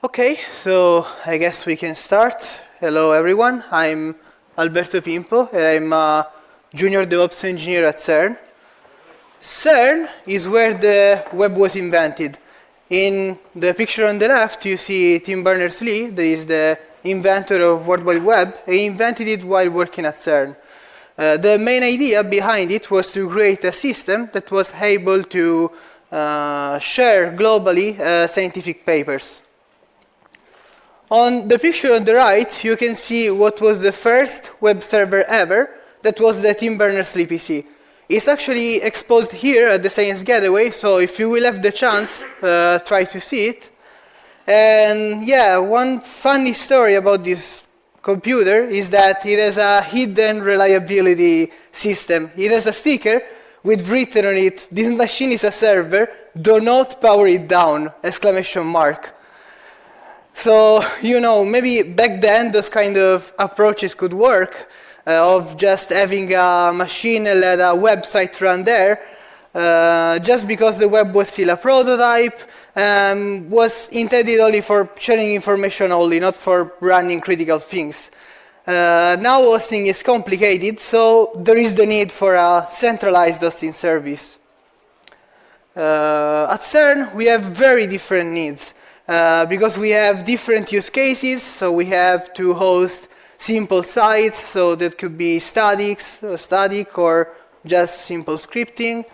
Okay, so I guess we can start. Hello everyone, I'm Alberto Pimpo and I'm a junior DevOps engineer at CERN. CERN is where the web was invented. In the picture on the left you see Tim Berners-Lee, that is the inventor of World Wide Web. He invented it while working at CERN. The main idea behind it was to create a system that was able to share globally scientific papers. On the picture on the right, you can see what was the first web server ever. That was the Tim Berners-Lee PC. It's actually exposed here at the Science Gateway, so if you will have the chance, try to see it. And yeah, one funny story about this computer is that it has a hidden reliability system. It has a sticker with written on it, "This machine is a server, do not power it down!" exclamation mark. So, you know, maybe back then those kind of approaches could work, of just having a machine and let a website run there, just because the web was still a prototype, was intended only for sharing information only, not for running critical things. Now hosting is complicated, so there is the need for a centralized hosting service. At CERN, we have very different needs. Because we have different use cases, so we have to host simple sites, so that could be static or just simple scripting.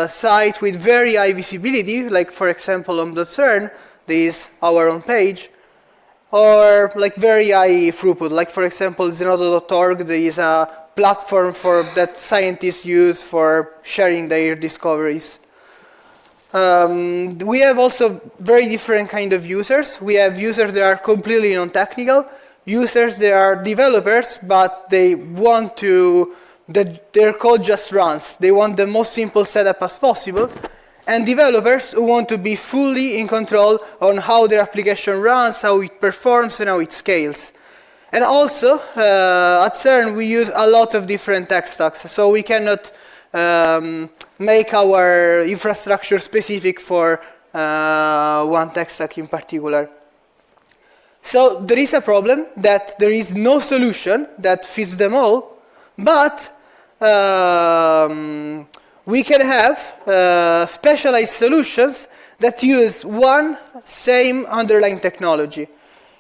Site with very high visibility, like for example on the CERN, there is our own page, or like very high throughput, like for example Zenodo.org, there is a platform that scientists use for sharing their discoveries. We have also very different kind of users. We have users that are completely non-technical, users that are developers, but they want that their code just runs. They want the most simple setup as possible. And developers who want to be fully in control on how their application runs, how it performs, and how it scales. And also, at CERN, we use a lot of different tech stacks, so we cannot make our infrastructure specific for one tech stack in particular. So there is a problem that there is no solution that fits them all, but we can have specialized solutions that use one same underlying technology.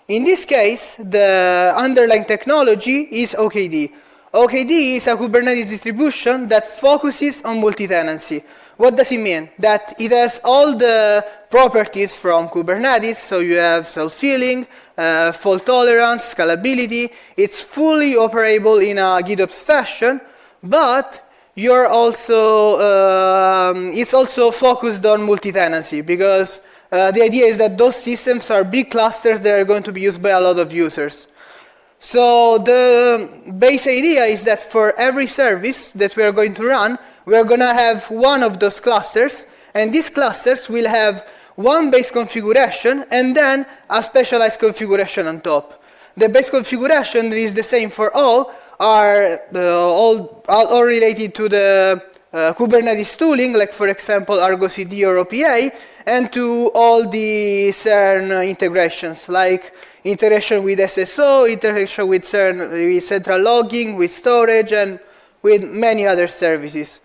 In this case, the underlying technology is OKD. OKD is a Kubernetes distribution that focuses on multi-tenancy. What does it mean? That it has all the properties from Kubernetes, so you have self-healing, fault tolerance, scalability. It's fully operable in a GitOps fashion, but you're also, it's also focused on multi-tenancy, because the idea is that those systems are big clusters that are going to be used by a lot of users. So the base idea is that for every service that we are going to run, we are going to have one of those clusters, and these clusters will have one base configuration and then a specialized configuration on top. The base configuration is the same for all, are all related to the Kubernetes tooling, like for example Argo CD or OPA, and to all the CERN integrations, like integration with SSO, integration with CERN, with central logging, with storage, and with many other services.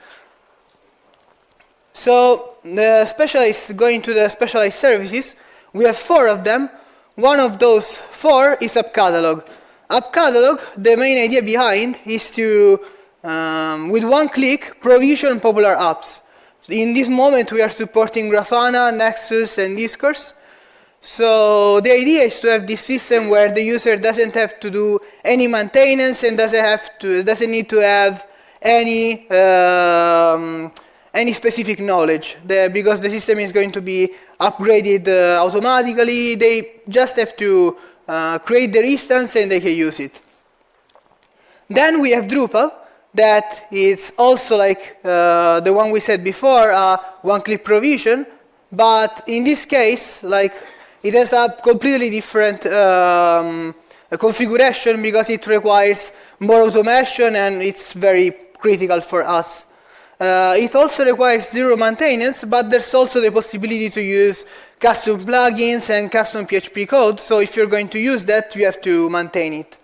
So going to the specialized services, we have 4 of them. One of those 4 is App Catalog. App Catalog, the main idea behind is to, with one click, provision popular apps. In this moment, we are supporting Grafana, Nexus, and Discourse. So the idea is to have this system where the user doesn't have to do any maintenance and doesn't need to have any specific knowledge, because the system is going to be upgraded automatically. They just have to create their instance and they can use it. Then we have Drupa, that is also like the one we said before, one-click provision, but in this case, like, it has a completely different configuration because it requires more automation and it's very critical for us. It also requires zero maintenance, but there's also the possibility to use custom plugins and custom PHP code. So if you're going to use that, you have to maintain it.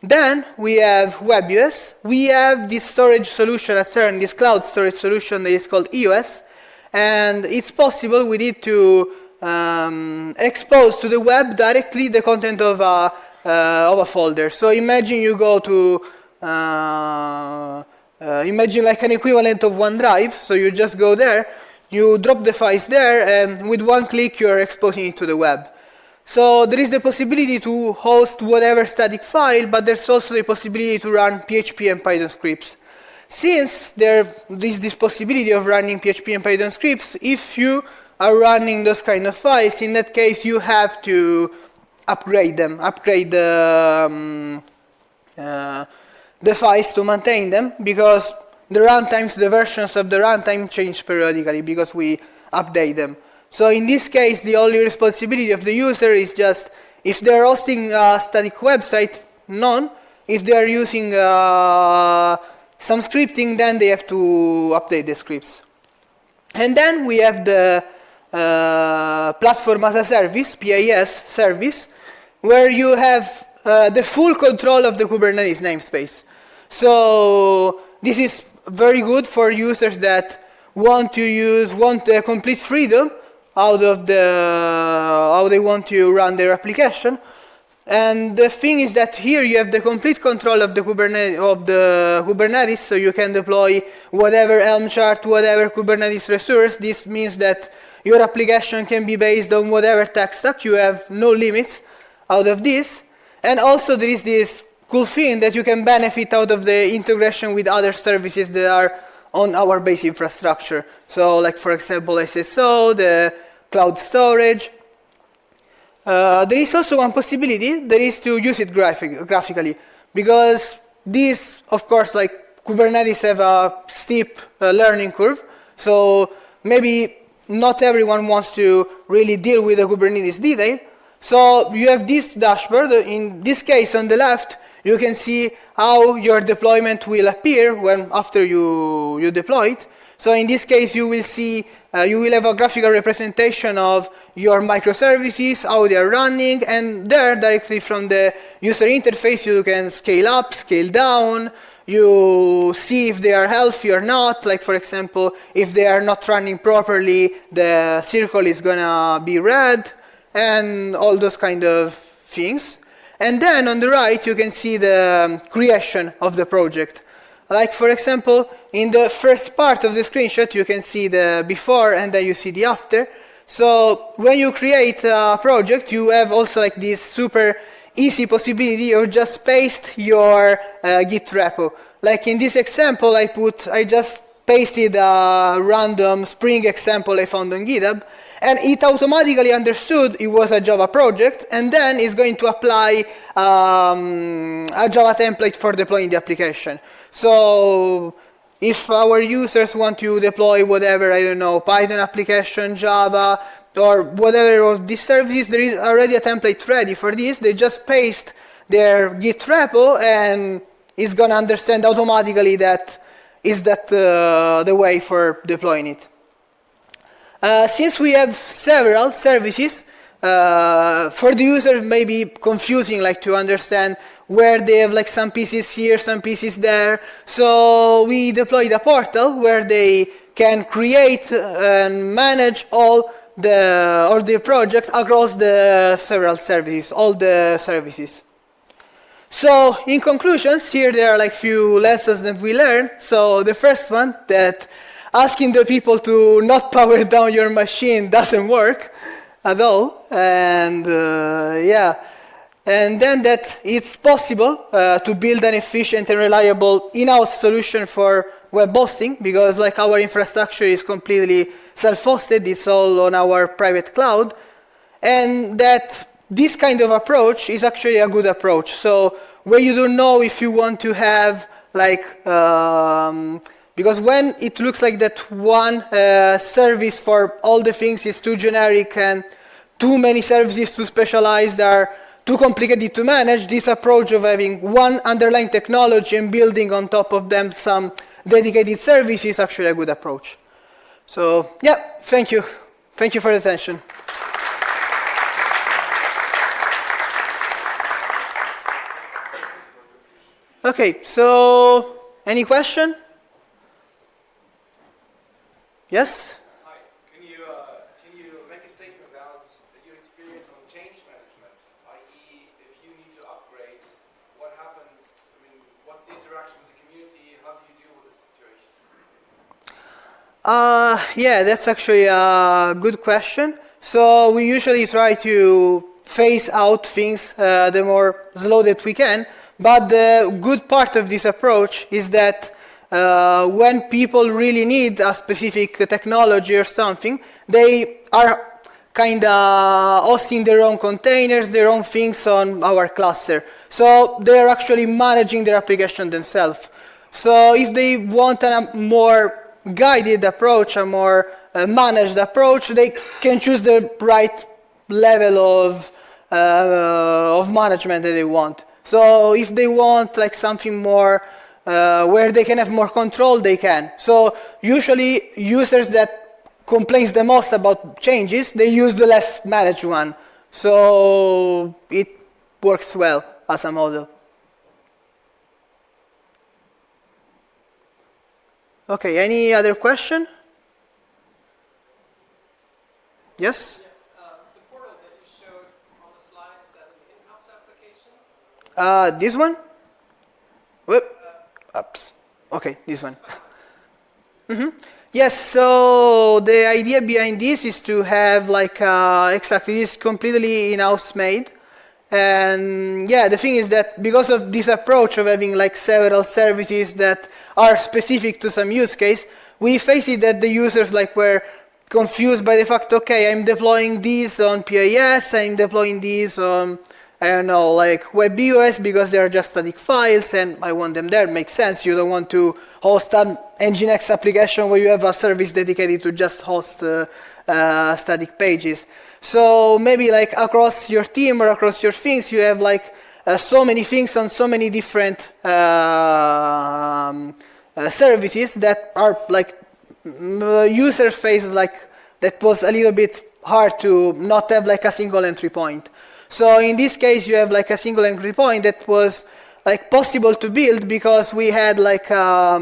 Then we have WebUS. We have this storage solution at CERN, this cloud storage solution that is called EOS. And it's possible with it to expose to the web directly the content of a folder. So imagine you go to imagine like an equivalent of OneDrive. So you just go there, you drop the files there, and with one click you're exposing it to the web. So there is the possibility to host whatever static file, but there's also the possibility to run PHP and Python scripts. Since there is this possibility of running PHP and Python scripts, if you are running those kind of files, in that case you have to upgrade them, upgrade the files to maintain them, because the runtimes, the versions of the runtime change periodically because we update them. So in this case, the only responsibility of the user is just, if they're hosting a static website, none. If they're using some scripting, then they have to update the scripts. And then we have the Platform as a Service, PaaS service, where you have the full control of the Kubernetes namespace. So this is very good for users that want complete freedom out of how they want to run their application. And the thing is that here you have the complete control of the Kubernetes, so you can deploy whatever Helm chart, whatever Kubernetes resource. This means that your application can be based on whatever tech stack. You have no limits out of this. And also there is this cool thing that you can benefit out of the integration with other services that are on our base infrastructure. So like for example SSO, the cloud storage. There is also one possibility, that is to use it graphically, because these, of course, like Kubernetes have a steep learning curve, so maybe not everyone wants to really deal with the Kubernetes detail. So you have this dashboard. In this case, on the left, you can see how your deployment will appear after you deploy it. So in this case, you will see, you will have a graphical representation of your microservices, how they are running, and there, directly from the user interface, you can scale up, scale down. You see if they are healthy or not. Like for example, if they are not running properly, the circle is gonna be red, and all those kind of things. And then on the right, you can see the creation of the project. Like for example, in the first part of the screenshot, you can see the before and then you see the after. So when you create a project, you have also like this super easy possibility of just paste your Git repo. Like in this example, I just pasted a random Spring example I found on GitHub, and it automatically understood it was a Java project, and then it's going to apply a Java template for deploying the application. So if our users want to deploy whatever, I don't know, Python application, Java, or whatever of these services, there is already a template ready for this. They just paste their Git repo, and it's going to understand automatically that is that the way for deploying it. Since we have several services, for the user it may be confusing, like to understand where they have like some pieces here, some pieces there. So we deployed a portal where they can create and manage all their projects across the several services, all the services. So in conclusions, here there are like few lessons that we learned. So the first one, that asking the people to not power down your machine doesn't work at all. And and then that it's possible to build an efficient and reliable in-house solution for web hosting, because like our infrastructure is completely self-hosted, it's all on our private cloud, and that this kind of approach is actually a good approach. So where you don't know if you want to have like because when it looks like that one service for all the things is too generic and too many services too specialized are too complicated to manage, this approach of having one underlying technology and building on top of them some dedicated service is actually a good approach. So yeah, thank you. Thank you for the attention. Okay, so any question? Yes? Hi. Can you make a statement about your experience on change management, i.e., if you need to upgrade, what happens? I mean, what's the interaction with the community? How do you deal with the situation? Yeah, that's actually a good question. So we usually try to phase out things the more slow that we can. But the good part of this approach is that when people really need a specific technology or something, they are kind of hosting their own containers, their own things on our cluster. So they're actually managing their application themselves. So if they want a more guided approach, a more managed approach, they can choose the right level of management that they want. So if they want like something more where they can have more control, they can. So usually users that complains the most about changes, they use the less managed one. So it works well as a model. Okay, any other question? Yes? The portal that you showed on the slide, is that an in-house application? This one? Whoop. Oops. Okay, this one. Yes, so the idea behind this is to have like, exactly, this completely in-house made. And yeah, the thing is that because of this approach of having like several services that are specific to some use case, we face it that the users like were confused by the fact, okay, I'm deploying this on PIS, I'm deploying this on, I don't know, like WebUS because they are just static files and I want them there. Makes sense. You don't want to host an Nginx application where you have a service dedicated to just host static pages. So maybe like across your team or across your things, you have like so many things on so many different services that are like user face like that was a little bit hard to not have like a single entry point. So in this case, you have like a single entry point that was like possible to build because we had like a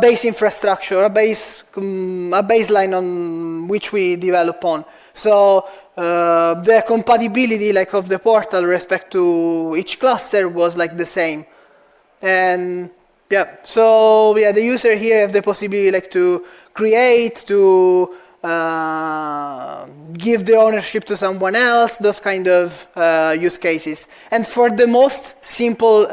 base infrastructure, a baseline on which we develop on. So the compatibility like of the portal respect to each cluster was like the same. And yeah, so yeah, the user here have the possibility like to create, to give the ownership to someone else, those kind of use cases. And for the most simple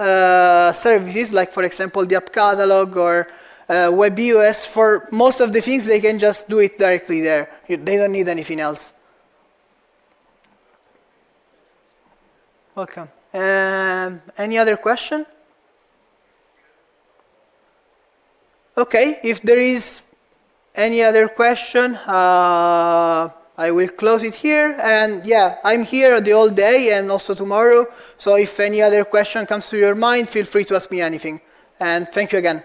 services, like for example the app catalog or WebUS, for most of the things they can just do it directly there. They don't need anything else. Welcome. Any other question? Okay, if there is any other question, I will close it here. And yeah, I'm here the whole day and also tomorrow. So if any other question comes to your mind, feel free to ask me anything. And thank you again.